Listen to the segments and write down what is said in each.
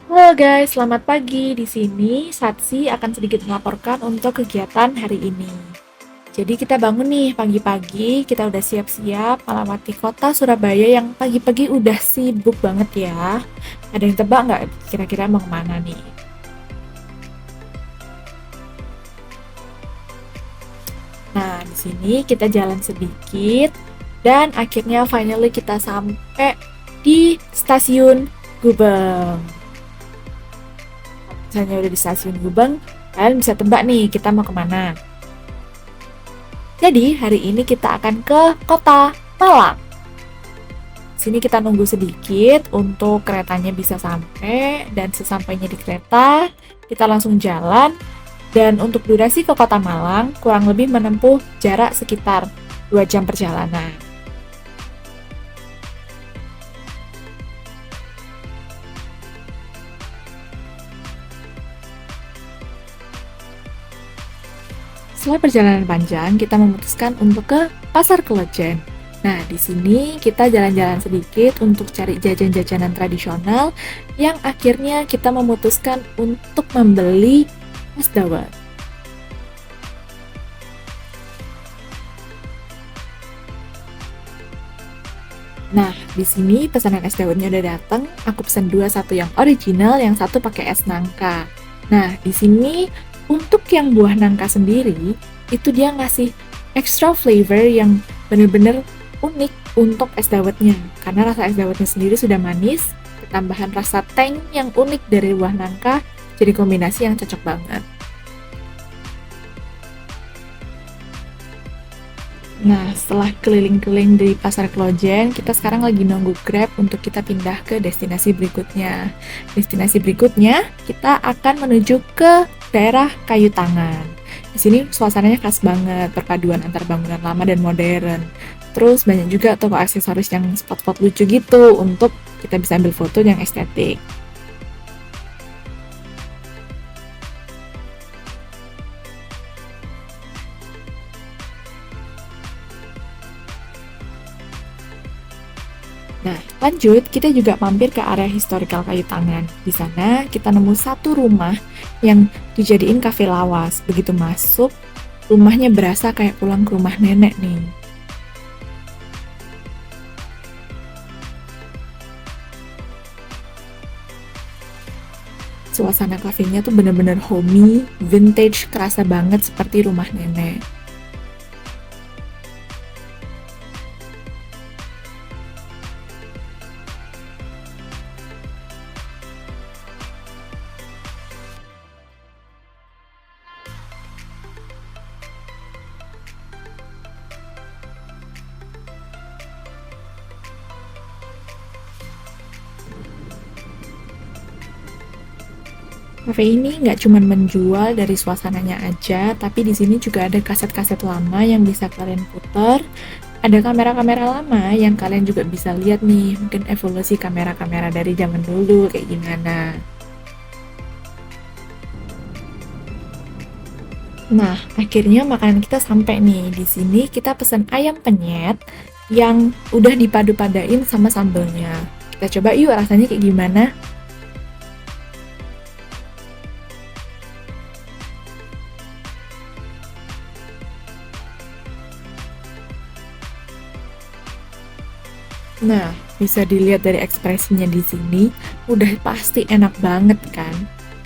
Halo guys, selamat pagi. Di sini Satsi akan sedikit melaporkan untuk kegiatan hari ini. Jadi kita bangun nih pagi-pagi, kita udah siap-siap melewati kota Surabaya yang pagi-pagi udah sibuk banget ya. Ada yang tebak nggak kira-kira mau kemana nih? Nah, di sini kita jalan sedikit dan akhirnya finally kita sampai di stasiun Gubeng. Misalnya udah di stasiun Gubeng, kalian bisa tebak nih kita mau kemana. Jadi hari ini kita akan ke kota Malang. Sini kita nunggu sedikit untuk keretanya bisa sampai dan sesampainya di kereta kita langsung jalan dan untuk durasi ke kota Malang kurang lebih menempuh jarak sekitar 2 jam perjalanan. Setelah perjalanan panjang, kita memutuskan untuk ke Pasar Klejen. Nah, di sini kita jalan-jalan sedikit untuk cari jajan-jajanan tradisional yang akhirnya kita memutuskan untuk membeli es dawet. Nah, di sini pesanan es dawetnya udah datang. Aku pesan dua, satu yang original, yang satu pakai es nangka. Nah, di sini untuk yang buah nangka sendiri, itu dia ngasih extra flavor yang bener-bener unik untuk es dawetnya. Karena rasa es dawetnya sendiri sudah manis, tambahan rasa tang yang unik dari buah nangka, jadi kombinasi yang cocok banget. Nah, setelah keliling-keliling di Pasar Klojen, kita sekarang lagi nunggu Grab untuk kita pindah ke destinasi berikutnya. Destinasi berikutnya, kita akan menuju ke daerah Kayu Tangan. Di sini suasananya khas banget, perpaduan antar bangunan lama dan modern. Terus banyak juga toko aksesoris yang spot-spot lucu gitu untuk kita bisa ambil foto yang estetik. Nah, lanjut, kita juga mampir ke area historical Kayu Tangan. Di sana, kita nemu satu rumah yang dijadiin kafe lawas. Begitu masuk, rumahnya berasa kayak pulang ke rumah nenek nih. Suasana kafenya tuh bener-bener homey, vintage, kerasa banget seperti rumah nenek. Cafe ini nggak cuma menjual dari suasananya aja, tapi di sini juga ada kaset-kaset lama yang bisa kalian putar. Ada kamera-kamera lama yang kalian juga bisa lihat nih, mungkin evolusi kamera-kamera dari zaman dulu kayak gimana. Nah, akhirnya makanan kita sampai nih. Di sini kita pesan ayam penyet yang udah dipadu-padain sama sambelnya. Kita coba yuk rasanya kayak gimana. Nah, bisa dilihat dari ekspresinya di sini, udah pasti enak banget kan?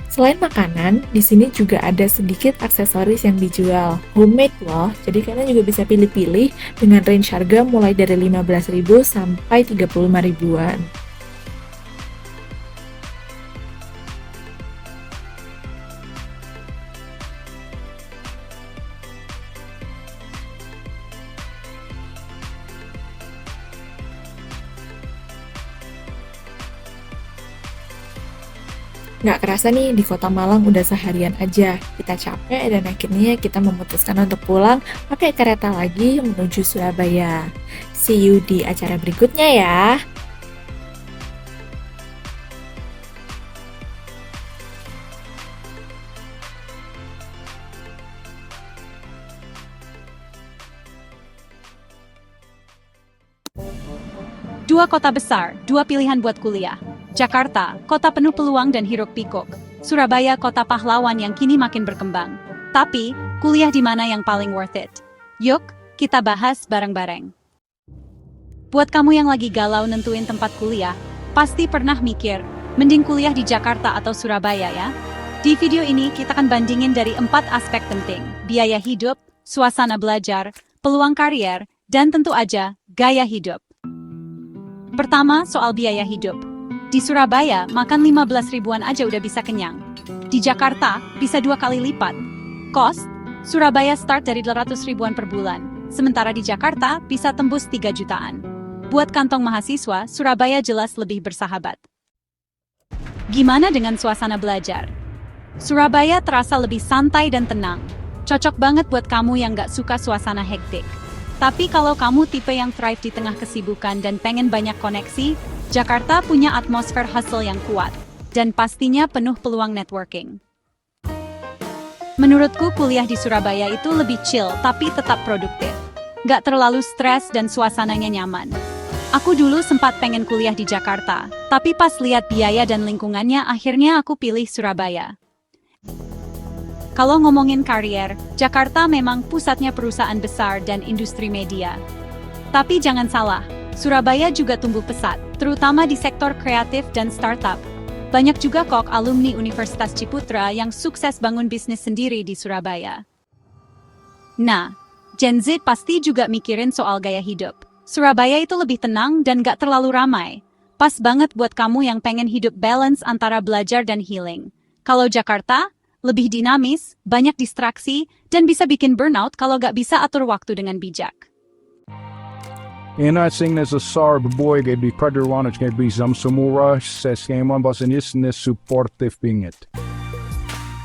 Selain makanan, di sini juga ada sedikit aksesoris yang dijual. Homemade loh, jadi kalian juga bisa pilih-pilih dengan range harga mulai dari 15.000 sampai 35 ribuan. Nggak kerasa nih, di kota Malang udah seharian aja. Kita capek dan akhirnya kita memutuskan untuk pulang pakai kereta lagi menuju Surabaya. See you di acara berikutnya ya. 2 kota besar, 2 pilihan buat kuliah. Jakarta, kota penuh peluang dan hiruk-pikuk. Surabaya, kota pahlawan yang kini makin berkembang. Tapi, kuliah di mana yang paling worth it? Yuk, kita bahas bareng-bareng. Buat kamu yang lagi galau nentuin tempat kuliah, pasti pernah mikir, mending kuliah di Jakarta atau Surabaya ya? Di video ini kita akan bandingin dari 4 aspek penting, biaya hidup, suasana belajar, peluang karier, dan tentu aja, gaya hidup. Pertama, soal biaya hidup. Di Surabaya, makan 15 ribuan aja udah bisa kenyang. Di Jakarta, bisa 2 kali lipat. Cost, Surabaya start dari 200 ribuan per bulan, sementara di Jakarta bisa tembus 3 jutaan. Buat kantong mahasiswa, Surabaya jelas lebih bersahabat. Gimana dengan suasana belajar? Surabaya terasa lebih santai dan tenang. Cocok banget buat kamu yang gak suka suasana hektik. Tapi kalau kamu tipe yang thrive di tengah kesibukan dan pengen banyak koneksi, Jakarta punya atmosfer hustle yang kuat, dan pastinya penuh peluang networking. Menurutku kuliah di Surabaya itu lebih chill tapi tetap produktif. Gak terlalu stres dan suasananya nyaman. Aku dulu sempat pengen kuliah di Jakarta, tapi pas lihat biaya dan lingkungannya akhirnya aku pilih Surabaya. Kalau ngomongin karier, Jakarta memang pusatnya perusahaan besar dan industri media. Tapi jangan salah, Surabaya juga tumbuh pesat, terutama di sektor kreatif dan startup. Banyak juga kok alumni Universitas Ciputra yang sukses bangun bisnis sendiri di Surabaya. Nah, Gen Z pasti juga mikirin soal gaya hidup. Surabaya itu lebih tenang dan gak terlalu ramai. Pas banget buat kamu yang pengen hidup balance antara belajar dan healing. Kalau Jakarta, lebih dinamis, banyak distraksi, dan bisa bikin burnout kalau gak bisa atur waktu dengan bijak. En sing as a sar boy gave the Praderwanich gave be some sumura says game on boss and isness supportive being it.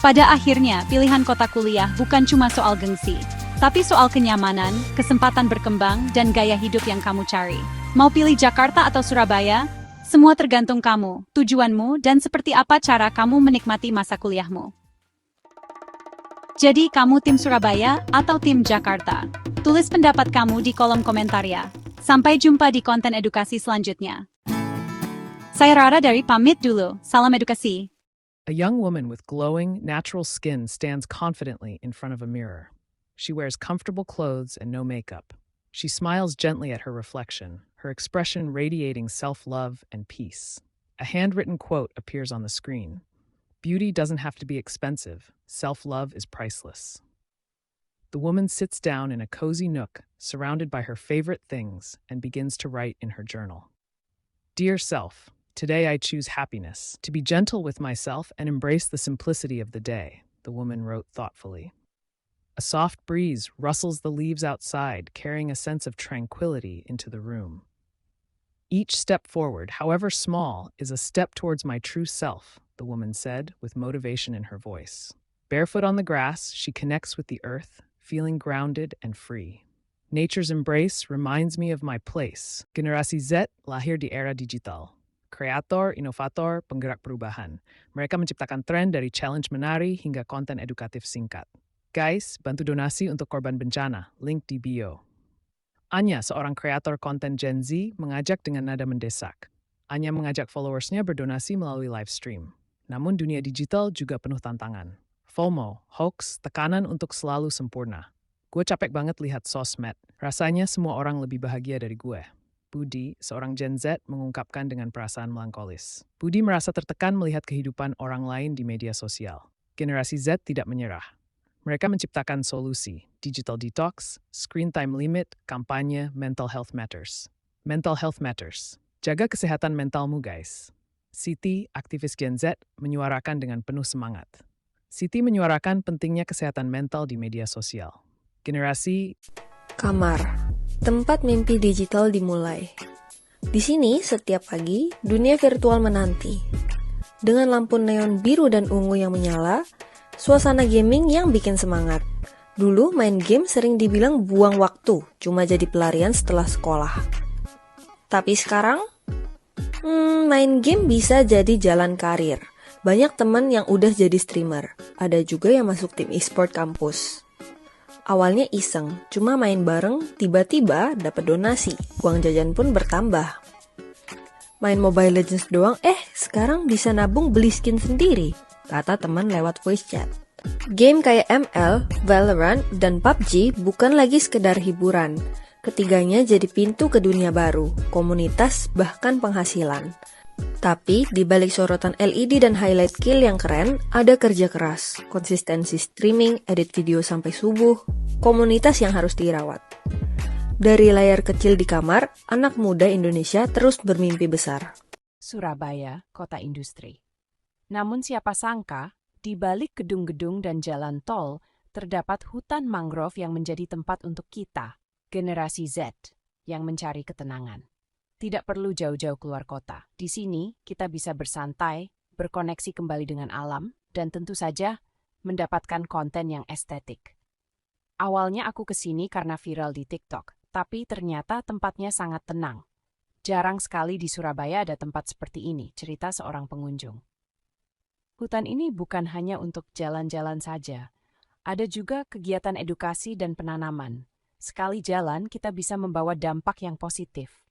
Pada akhirnya, pilihan kota kuliah bukan cuma soal gengsi, tapi soal kenyamanan, kesempatan berkembang, dan gaya hidup yang kamu cari. Mau pilih Jakarta atau Surabaya? Semua tergantung kamu, tujuanmu, dan seperti apa cara kamu menikmati masa kuliahmu. Jadi kamu tim Surabaya atau tim Jakarta? Tulis pendapat kamu di kolom komentar ya. Sampai jumpa di konten edukasi selanjutnya. Saya Rara dari pamit dulu. Salam edukasi. A young woman with glowing, natural skin stands confidently in front of a mirror. She wears comfortable clothes and no makeup. She smiles gently at her reflection, her expression radiating self-love and peace. A handwritten quote appears on the screen. Beauty doesn't have to be expensive. Self-love is priceless. The woman sits down in a cozy nook, surrounded by her favorite things, and begins to write in her journal. Dear self, today I choose happiness, to be gentle with myself and embrace the simplicity of the day, the woman wrote thoughtfully. A soft breeze rustles the leaves outside, carrying a sense of tranquility into the room. Each step forward, however small, is a step towards my true self, the woman said, with motivation in her voice. Barefoot on the grass, she connects with the earth, feeling grounded and free. Nature's embrace reminds me of my place. Generasi Z lahir di era digital. Kreator, inovator, penggerak perubahan. Mereka menciptakan tren dari challenge menari hingga konten edukatif singkat. Guys, bantu donasi untuk korban bencana. Link di bio. Anya, seorang kreator konten Gen Z, mengajak dengan nada mendesak. Anya mengajak followersnya berdonasi melalui live stream. Namun dunia digital juga penuh tantangan. FOMO, hoax, tekanan untuk selalu sempurna. Gue capek banget lihat sosmed. Rasanya semua orang lebih bahagia dari gue. Budi, seorang Gen Z, mengungkapkan dengan perasaan melankolis. Budi merasa tertekan melihat kehidupan orang lain di media sosial. Generasi Z tidak menyerah. Mereka menciptakan solusi, digital detox, screen time limit, kampanye, mental health matters. Mental health matters. Jaga kesehatan mentalmu, guys. Siti, aktivis Gen Z, menyuarakan dengan penuh semangat. Siti menyuarakan pentingnya kesehatan mental di media sosial. Generasi Kamar, tempat mimpi digital dimulai. Di sini, setiap pagi, dunia virtual menanti. Dengan lampu neon biru dan ungu yang menyala, suasana gaming yang bikin semangat. Dulu main game sering dibilang buang waktu, cuma jadi pelarian setelah sekolah. Tapi sekarang, main game bisa jadi jalan karir. Banyak teman yang udah jadi streamer. Ada juga yang masuk tim e-sport kampus. Awalnya iseng, cuma main bareng, tiba-tiba dapat donasi. Uang jajan pun bertambah. Main Mobile Legends doang, sekarang bisa nabung beli skin sendiri, kata teman lewat voice chat. Game kayak ML, Valorant, dan PUBG bukan lagi sekedar hiburan. Ketiganya jadi pintu ke dunia baru, komunitas, bahkan penghasilan. Tapi, di balik sorotan LED dan highlight kill yang keren, ada kerja keras, konsistensi streaming, edit video sampai subuh, komunitas yang harus dirawat. Dari layar kecil di kamar, anak muda Indonesia terus bermimpi besar. Surabaya, kota industri. Namun siapa sangka, di balik gedung-gedung dan jalan tol, terdapat hutan mangrove yang menjadi tempat untuk kita, generasi Z, yang mencari ketenangan. Tidak perlu jauh-jauh keluar kota. Di sini, kita bisa bersantai, berkoneksi kembali dengan alam, dan tentu saja mendapatkan konten yang estetik. Awalnya aku kesini karena viral di TikTok, tapi ternyata tempatnya sangat tenang. Jarang sekali di Surabaya ada tempat seperti ini, cerita seorang pengunjung. Hutan ini bukan hanya untuk jalan-jalan saja. Ada juga kegiatan edukasi dan penanaman. Sekali jalan, kita bisa membawa dampak yang positif.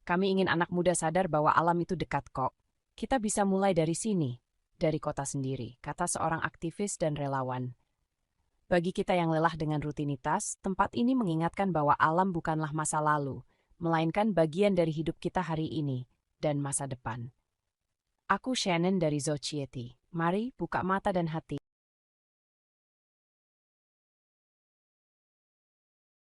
Kami ingin anak muda sadar bahwa alam itu dekat kok. Kita bisa mulai dari sini, dari kota sendiri, kata seorang aktivis dan relawan. Bagi kita yang lelah dengan rutinitas, tempat ini mengingatkan bahwa alam bukanlah masa lalu, melainkan bagian dari hidup kita hari ini dan masa depan. Aku Shannon dari Society. Mari buka mata dan hati.